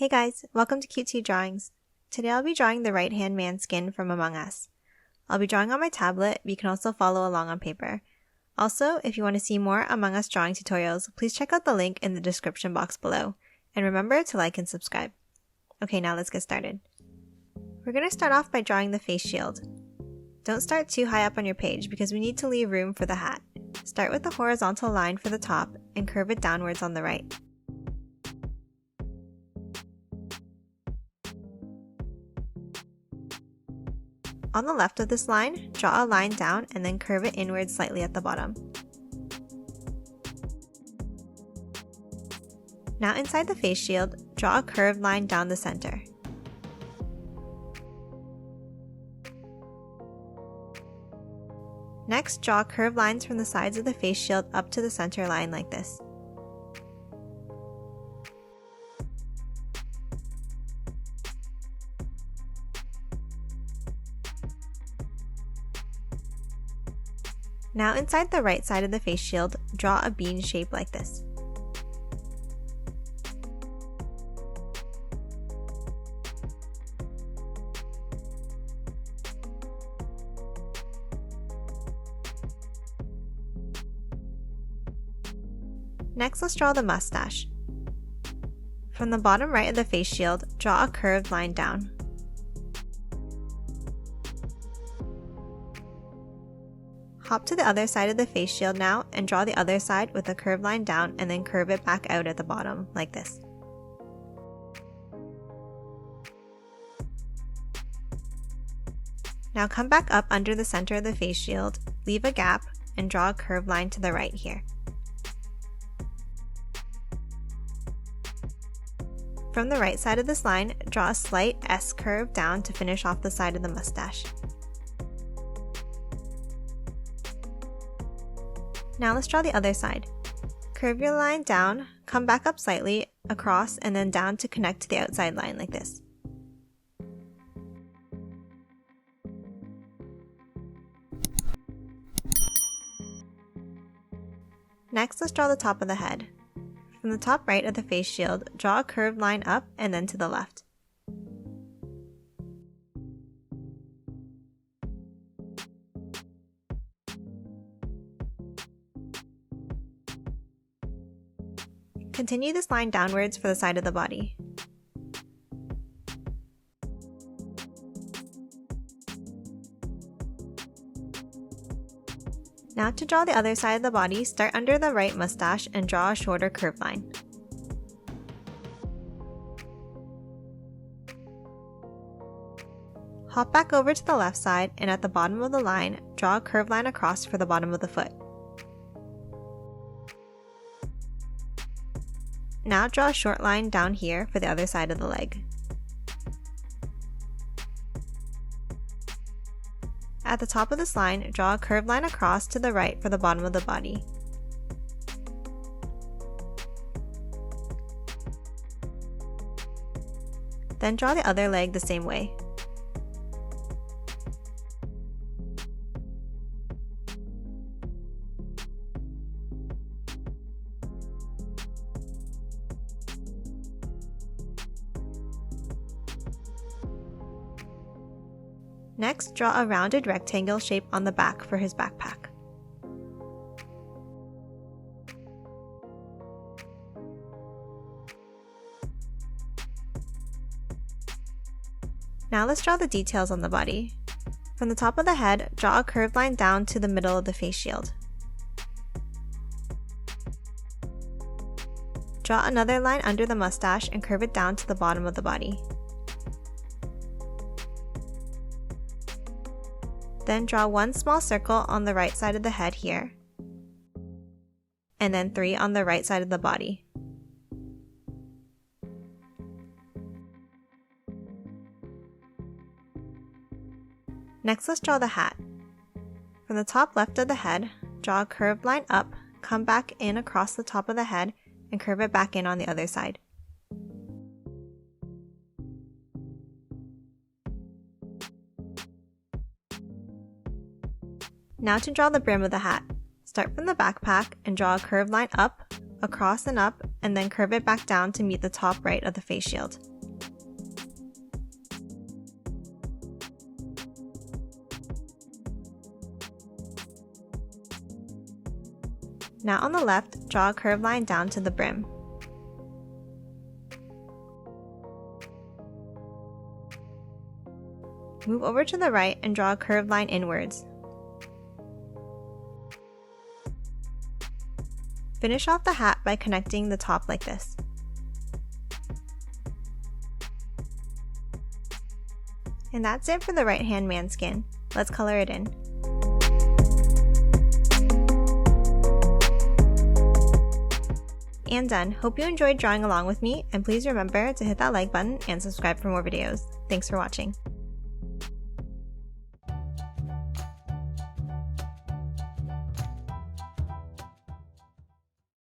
Hey guys, welcome to Cute Drawings. Today I'll be drawing the right-hand man skin from Among Us. I'll be drawing on my tablet, but you can also follow along on paper. Also, if you want to see more Among Us drawing tutorials, please check out the link in the description box below. And remember to like and subscribe. Okay, now let's get started. We're going to start off by drawing the face shield. Don't start too high up on your page because we need to leave room for the hat. Start with the horizontal line for the top and curve it downwards on the right. On the left of this line, draw a line down and then curve it inwards slightly at the bottom. Now inside the face shield, draw a curved line down the center. Next, draw curved lines from the sides of the face shield up to the center line like this. Now inside the right side of the face shield, draw a bean shape like this. Next, let's draw the mustache. From the bottom right of the face shield, draw a curved line down. Hop to the other side of the face shield now and draw the other side with a curved line down and then curve it back out at the bottom, like this. Now come back up under the center of the face shield, leave a gap, and draw a curved line to the right here. From the right side of this line, draw a slight S curve down to finish off the side of the mustache. Now let's draw the other side. Curve your line down, come back up slightly, across, and then down to connect to the outside line like this. Next, let's draw the top of the head. From the top right of the face shield, draw a curved line up and then to the left. Continue this line downwards for the side of the body. Now to draw the other side of the body, start under the right mustache and draw a shorter curved line. Hop back over to the left side and at the bottom of the line, draw a curved line across for the bottom of the foot. Now draw a short line down here for the other side of the leg. At the top of this line, draw a curved line across to the right for the bottom of the body. Then draw the other leg the same way. Next, draw a rounded rectangle shape on the back for his backpack. Now let's draw the details on the body. From the top of the head, draw a curved line down to the middle of the face shield. Draw another line under the mustache and curve it down to the bottom of the body. Then draw one small circle on the right side of the head here, and then 3 on the right side of the body. Next, let's draw the hat. From the top left of the head, draw a curved line up, come back in across the top of the head, and curve it back in on the other side. Now to draw the brim of the hat. Start from the backpack and draw a curved line up, across and up, and then curve it back down to meet the top right of the face shield. Now on the left, draw a curved line down to the brim. Move over to the right and draw a curved line inwards. Finish off the hat by connecting the top like this. And that's it for the right-hand man skin. Let's color it in. And done. Hope you enjoyed drawing along with me, and please remember to hit that like button and subscribe for more videos. Thanks for watching.